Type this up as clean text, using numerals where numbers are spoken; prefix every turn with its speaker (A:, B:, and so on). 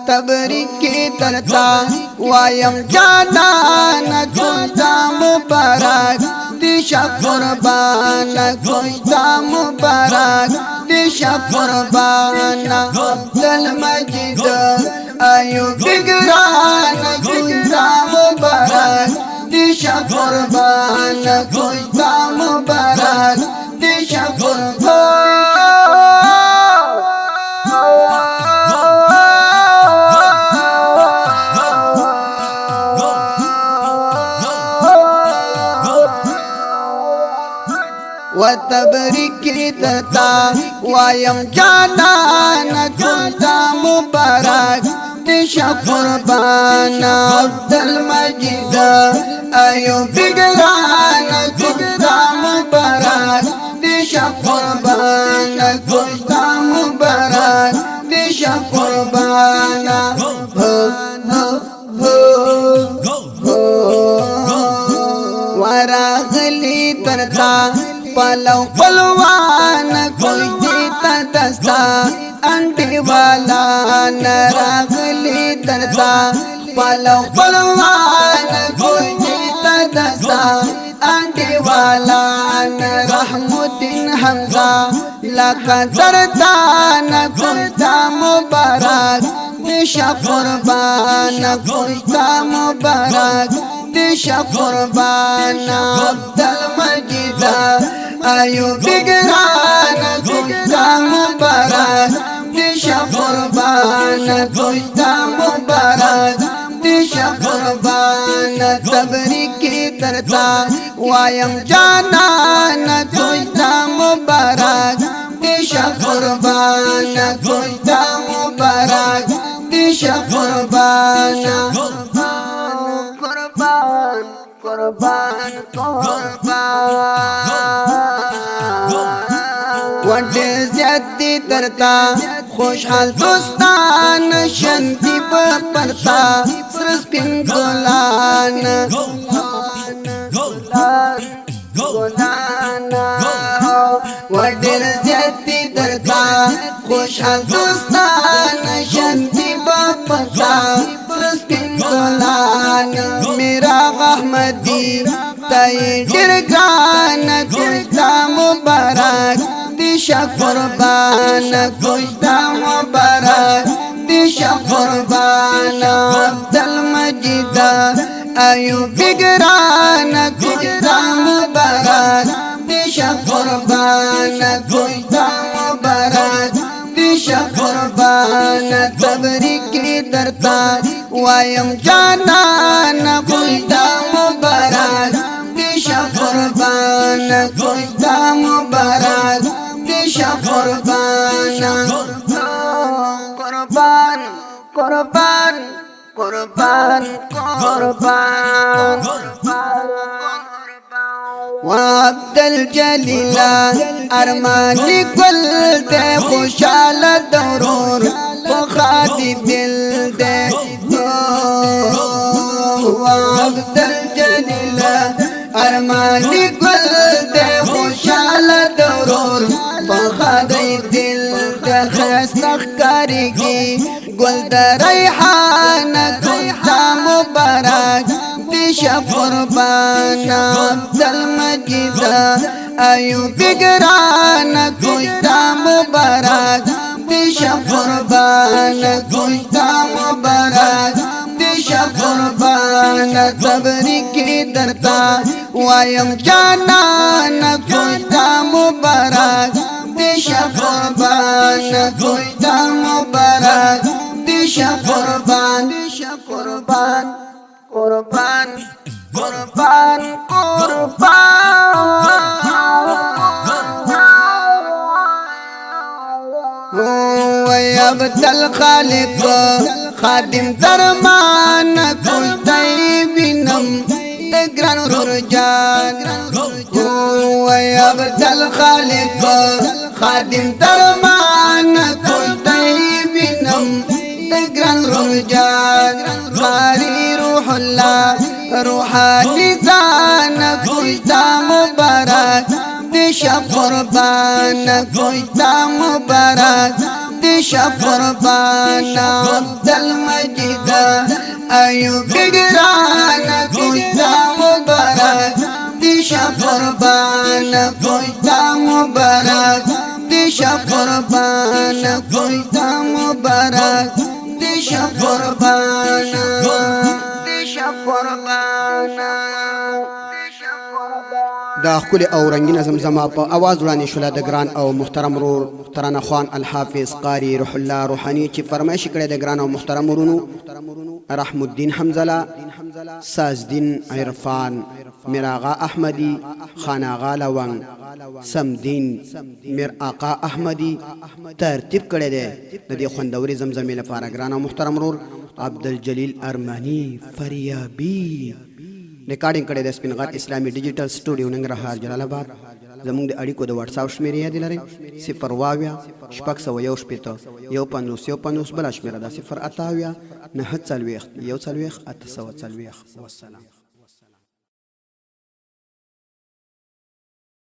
A: तबरीकी तरता वायम जानान खुदा मुबारक दिशा कुर्बान खुदा मुबारक दिशा कुर्बान अब्दुल मजीद अयूब बिगरान खुदा मुबारक दिशा कुर्बान खुदा मुबारक दिशा कुर्बान तबरीकी तरता वायम जानान खुदा मुबारक दिशा कुर्बान अब्दुल मजीद अयूब बिगरान खुदा मुबारक दिशा कुर्बान खुदा मुबारक दिशा कुर्बान वरागली तरता पलव पलवान कोई जीता दस्ता अंडे वाला नरागली तरता पलव पलवान कोई जीता दस्ता अंडे वाला रहमुद्दीन हमजा लका तरता न खुदा मुबारक दिशा कुर्बान खुदा मुबारक दिशा कुर्बान अब्दुल मजीद अयूब बिगरान खुदा मुबारक दिशा कुर्बान खुदा मुबारक दिशा कुर्बान तबरीकी तरता वायम जानान खुदा मुबारक दिशा कुर्बान खुदा मुबारक दिशा कुर्बान कुर्बान कुर्बान वटे ज्यादती तरता खुशहाल दोस्तान शांति परता सरस्पिन गोलान वटे ज्यादती तरता खुशहाल दोस्तान शांति परता सरस्पिन गोलान मेरा अहमदी तय जिरगान खुदा मुबारक दिशा कुर्बान खुदा मुबारक दिशा कुर्बान अब्दुल मजीद अयूब बिगरान खुदा मुबारक दिशा कुर्बान खुदा मुबारक दिशा कुर्बान तबरीकी तरता वायम जानान खुदा मुबारक दिशा कुर्बान खुदा मुबारक दिशा कुर्बान कुर्बान कुर्बान कुर्बान कुर्बान अब्दुल जलीला अरमानी गुल दे खुशाल दरूर बुखारी दिल दे अब्दुल जलीला अरमानी गुल दे खुशाल दरूर बुखारी दिल दे खस्तख करेगी गुल दे रेहान खुदा मुबारक दिशा कुर्बान अब्दुल मजीद अयूब बिगरान खुदा मुबारक दिशा कुर्बान खुदा मुबारक दिशा कुर्बान तबरीकी तरता वायम जानान खुदा मुबारक दिशा कुर्बान खुदा मुबारक दिशा कुर्बान दिशा कुर्बान कुर्बान कुर्बान अब्दुल खालिक खादिम दरमान खुदाई बिनम ग्रान रुरजान अब्दुल खालिक खादिम दरमान खुदाई बिनम ग्रान रुरजान खारी रूहुल्लाह रूहानी जान खुदा मुबारक दिशा कुर्बान खुदा मुबारक دیشا قربان عبدالمجید ایوب گران کجا مبارک دیشا قربان کجا مبارک دیشا قربان کجا مبارک دیشا قربان دیشا قربان دا خپل او رنگینه زمزمه په आवाज وړاندې شوله د ګران او محترم رور ترانه خوان الحافظ قاری روح الله روحانی چې فرمایش کړی د ګران او محترم ورونو رحم الدین حمزله سازدین عرفان میراغا احمدی خاناغا لونگ سمدین میر آقا احمدی ترتیب کړی دی د دې خوندوري زمزمې لپاره ګران او محترم رور عبدالجلیل ارمانی فریابی ریکارډینګ کړی د سپینغر اسلامي ډیجیټل سټوډیو ننګرهار جلال آباد زموږ د اړیکو د واتس اپ شمیرې یاد لرئ 0 شپږ سوه یو شپېته یو پنځوس یو پنځوس بله شمېره ده 0 اتیا 9 څلوېښت 1 څلوېښت 8 سوه څلوېښت والسلام